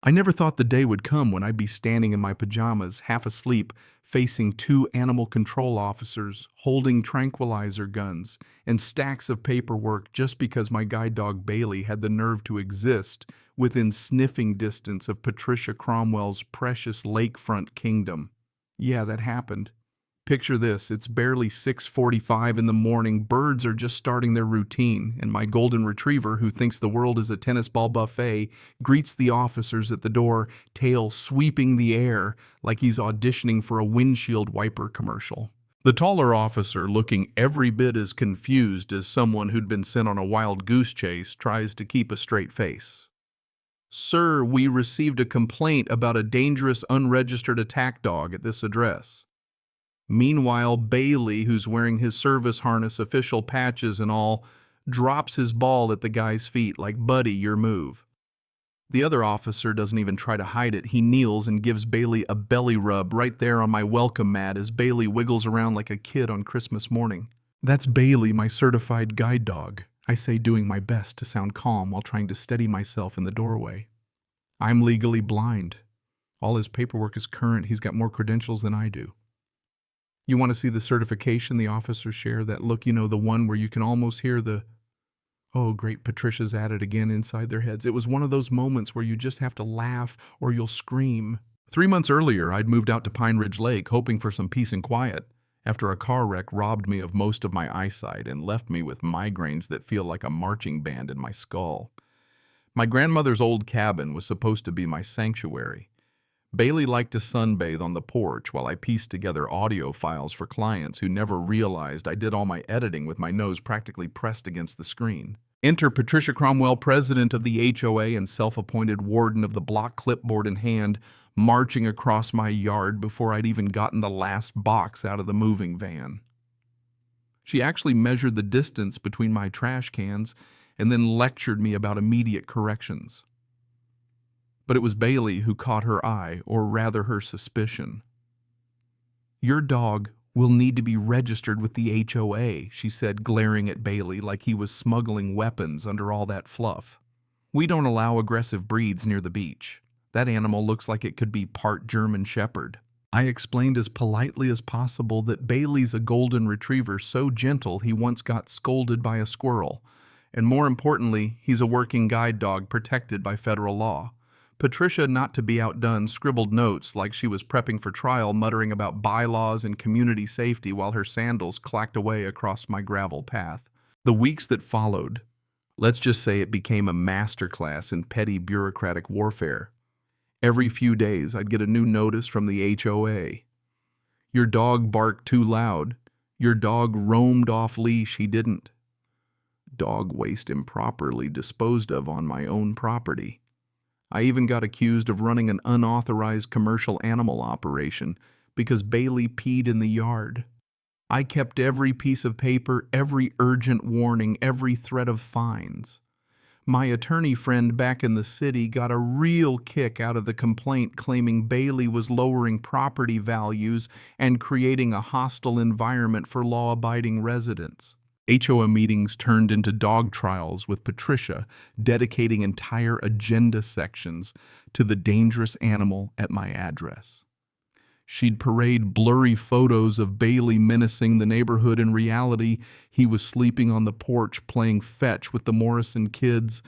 I never thought the day would come when I'd be standing in my pajamas, half asleep, facing two animal control officers holding tranquilizer guns and stacks of paperwork just because my guide dog Bailey had the nerve to exist within sniffing distance of Patricia Cromwell's precious lakefront kingdom. Yeah, that happened. Picture this, it's barely 6:45 in the morning, birds are just starting their routine, and my golden retriever, who thinks the world is a tennis ball buffet, greets the officers at the door, tail sweeping the air like he's auditioning for a windshield wiper commercial. The taller officer, looking every bit as confused as someone who'd been sent on a wild goose chase, tries to keep a straight face. "Sir, we received a complaint about a dangerous unregistered attack dog at this address." Meanwhile, Bailey, who's wearing his service harness, official patches and all, drops his ball at the guy's feet like, "Buddy, your move." The other officer doesn't even try to hide it. He kneels and gives Bailey a belly rub right there on my welcome mat as Bailey wiggles around like a kid on Christmas morning. "That's Bailey, my certified guide dog," I say, doing my best to sound calm while trying to steady myself in the doorway. "I'm legally blind. All his paperwork is current. He's got more credentials than I do." "You want to see the certification?" the officers share, that look, the one where you can almost hear the, "Oh, great, Patricia's at it again," inside their heads. It was one of those moments where you just have to laugh or you'll scream. 3 months earlier, I'd moved out to Pine Ridge Lake, hoping for some peace and quiet, after a car wreck robbed me of most of my eyesight and left me with migraines that feel like a marching band in my skull. My grandmother's old cabin was supposed to be my sanctuary. Bailey liked to sunbathe on the porch while I pieced together audio files for clients who never realized I did all my editing with my nose practically pressed against the screen. Enter Patricia Cromwell, president of the HOA and self-appointed warden of the block, clipboard in hand, marching across my yard before I'd even gotten the last box out of the moving van. She actually measured the distance between my trash cans and then lectured me about immediate corrections. But it was Bailey who caught her eye, or rather her suspicion. "Your dog will need to be registered with the HOA, she said, glaring at Bailey like he was smuggling weapons under all that fluff. "We don't allow aggressive breeds near the beach. That animal looks like it could be part German Shepherd." I explained as politely as possible that Bailey's a golden retriever so gentle he once got scolded by a squirrel, and more importantly, he's a working guide dog protected by federal law. Patricia, not to be outdone, scribbled notes like she was prepping for trial, muttering about bylaws and community safety while her sandals clacked away across my gravel path. The weeks that followed, let's just say it became a masterclass in petty bureaucratic warfare. Every few days, I'd get a new notice from the HOA. "Your dog barked too loud. Your dog roamed off leash, he didn't. Dog waste improperly disposed of on my own property." I even got accused of running an unauthorized commercial animal operation because Bailey peed in the yard. I kept every piece of paper, every urgent warning, every threat of fines. My attorney friend back in the city got a real kick out of the complaint, claiming Bailey was lowering property values and creating a hostile environment for law-abiding residents. HOA meetings turned into dog trials, with Patricia dedicating entire agenda sections to the dangerous animal at my address. She'd parade blurry photos of Bailey menacing the neighborhood. In reality, he was sleeping on the porch playing fetch with the Morrison kids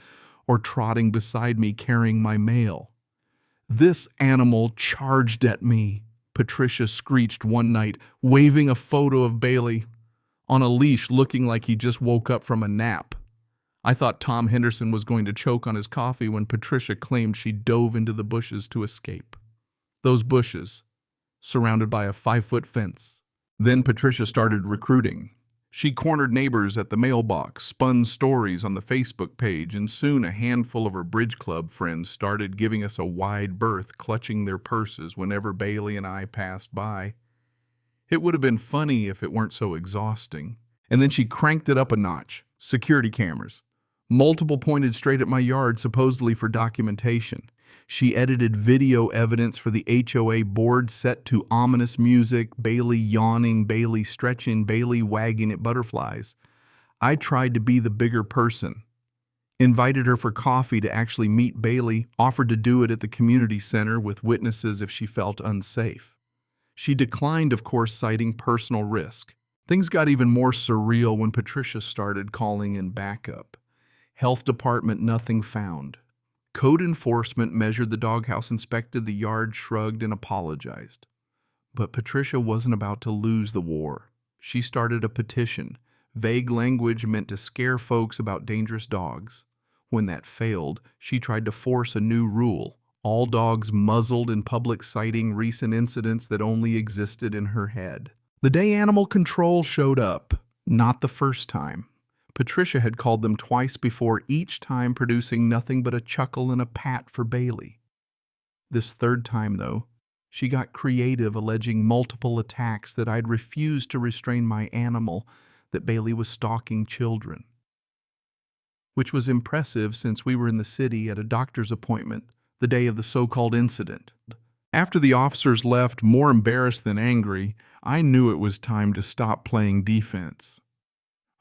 or trotting beside me carrying my mail. "This animal charged at me," Patricia screeched one night, waving a photo of Bailey on a leash looking like he just woke up from a nap. I thought Tom Henderson was going to choke on his coffee when Patricia claimed she dove into the bushes to escape. Those bushes, surrounded by a 5-foot fence. Then Patricia started recruiting. She cornered neighbors at the mailbox, spun stories on the Facebook page, and soon a handful of her bridge club friends started giving us a wide berth, clutching their purses whenever Bailey and I passed by. It would have been funny if it weren't so exhausting. And then she cranked it up a notch. Security cameras. Multiple pointed straight at my yard, supposedly for documentation. She edited video evidence for the HOA board set to ominous music, Bailey yawning, Bailey stretching, Bailey wagging at butterflies. I tried to be the bigger person. invited her for coffee to actually meet Bailey, offered to do it at the community center with witnesses if she felt unsafe. She declined, of course, citing personal risk. Things got even more surreal when Patricia started calling in backup. Health department, nothing found. Code enforcement measured the doghouse, inspected the yard, shrugged, and apologized. But Patricia wasn't about to lose the war. She started a petition. Vague language meant to scare folks about dangerous dogs. When that failed, she tried to force a new rule. All dogs muzzled in public, citing recent incidents that only existed in her head. The day animal control showed up, not the first time. Patricia had called them twice before, each time producing nothing but a chuckle and a pat for Bailey. This third time, though, she got creative, alleging multiple attacks, that I'd refused to restrain my animal, that Bailey was stalking children. Which was impressive since we were in the city at a doctor's appointment the day of the so-called incident. After the officers left, more embarrassed than angry, I knew it was time to stop playing defense.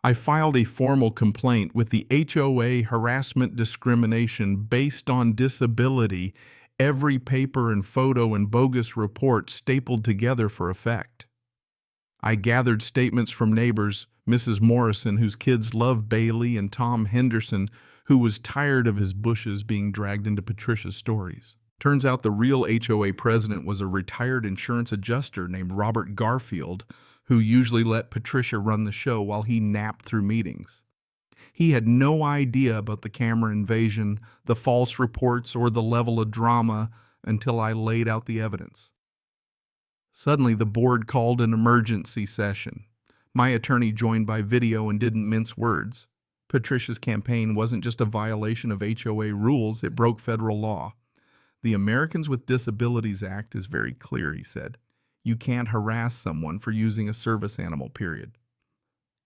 I filed a formal complaint with the HOA harassment discrimination based on disability, every paper and photo and bogus report stapled together for effect. I gathered statements from neighbors, Mrs. Morrison, whose kids loved Bailey, and Tom Henderson, who was tired of his bushes being dragged into Patricia's stories. Turns out the real HOA president was a retired insurance adjuster named Robert Garfield, who usually let Patricia run the show while he napped through meetings. He had no idea about the camera invasion, the false reports, or the level of drama until I laid out the evidence. Suddenly, the board called an emergency session. My attorney joined by video and didn't mince words. Patricia's campaign wasn't just a violation of HOA rules, it broke federal law. The Americans with Disabilities Act is very clear, he said. You can't harass someone for using a service animal, period.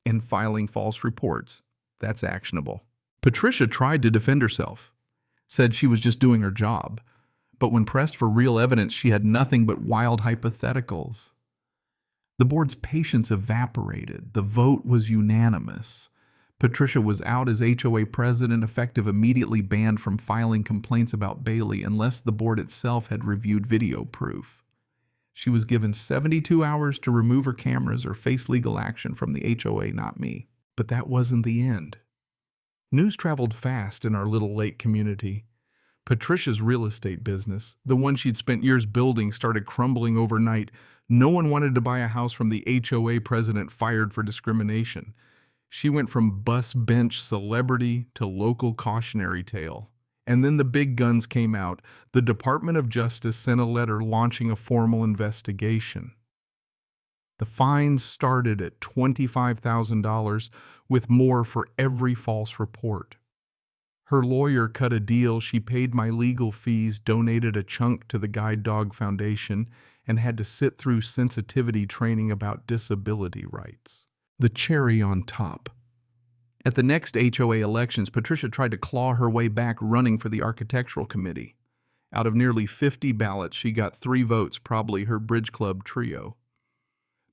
And filing false reports, that's actionable. Patricia tried to defend herself, said she was just doing her job. But when pressed for real evidence, she had nothing but wild hypotheticals. The board's patience evaporated. The vote was unanimous. Patricia was out as HOA president, effective immediately, banned from filing complaints about Bailey unless the board itself had reviewed video proof. She was given 72 hours to remove her cameras or face legal action from the HOA, not me. But that wasn't the end. News traveled fast in our little lake community. Patricia's real estate business, the one she'd spent years building, started crumbling overnight. No one wanted to buy a house from the HOA president fired for discrimination. She went from bus bench celebrity to local cautionary tale. And then the big guns came out. The Department of Justice sent a letter launching a formal investigation. The fines started at $25,000, with more for every false report. Her lawyer cut a deal. She paid my legal fees, donated a chunk to the Guide Dog Foundation, and had to sit through sensitivity training about disability rights. The cherry on top. At the next HOA elections, Patricia tried to claw her way back, running for the architectural committee. Out of nearly 50 ballots, she got 3 votes, probably her Bridge Club trio.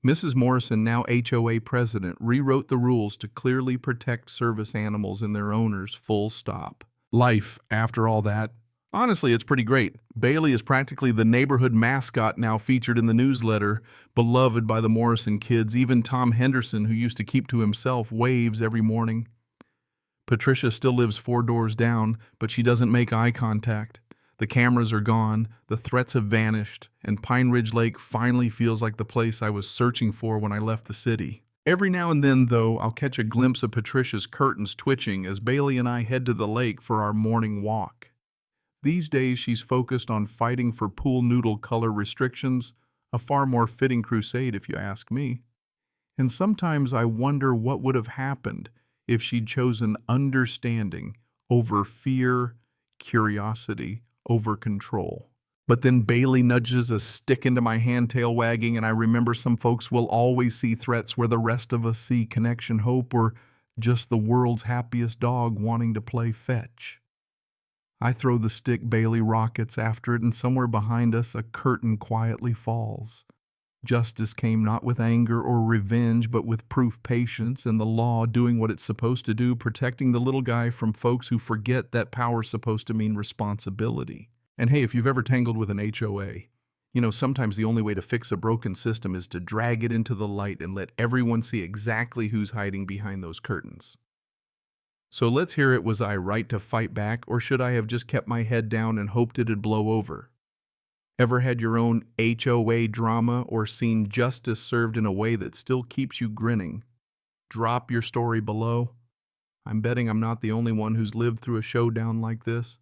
Mrs. Morrison, now HOA president, rewrote the rules to clearly protect service animals and their owners, full stop. Life, after all that, honestly, it's pretty great. Bailey is practically the neighborhood mascot now, featured in the newsletter, beloved by the Morrison kids. Even Tom Henderson, who used to keep to himself, waves every morning. Patricia still lives 4 doors down, but she doesn't make eye contact. The cameras are gone, the threats have vanished, and Pine Ridge Lake finally feels like the place I was searching for when I left the city. Every now and then, though, I'll catch a glimpse of Patricia's curtains twitching as Bailey and I head to the lake for our morning walk. These days, she's focused on fighting for pool noodle color restrictions, a far more fitting crusade if you ask me. And sometimes I wonder what would have happened if she'd chosen understanding over fear, curiosity over control. But then Bailey nudges a stick into my hand, tail wagging, and I remember some folks will always see threats where the rest of us see connection, hope, or just the world's happiest dog wanting to play fetch. I throw the stick, Bailey rockets after it, and somewhere behind us a curtain quietly falls. Justice came not with anger or revenge, but with proof, patience, and the law doing what it's supposed to do, protecting the little guy from folks who forget that power's supposed to mean responsibility. And hey, if you've ever tangled with an HOA, sometimes the only way to fix a broken system is to drag it into the light and let everyone see exactly who's hiding behind those curtains. So let's hear it. Was I right to fight back, or should I have just kept my head down and hoped it'd blow over? Ever had your own HOA drama or seen justice served in a way that still keeps you grinning? Drop your story below. I'm betting I'm not the only one who's lived through a showdown like this.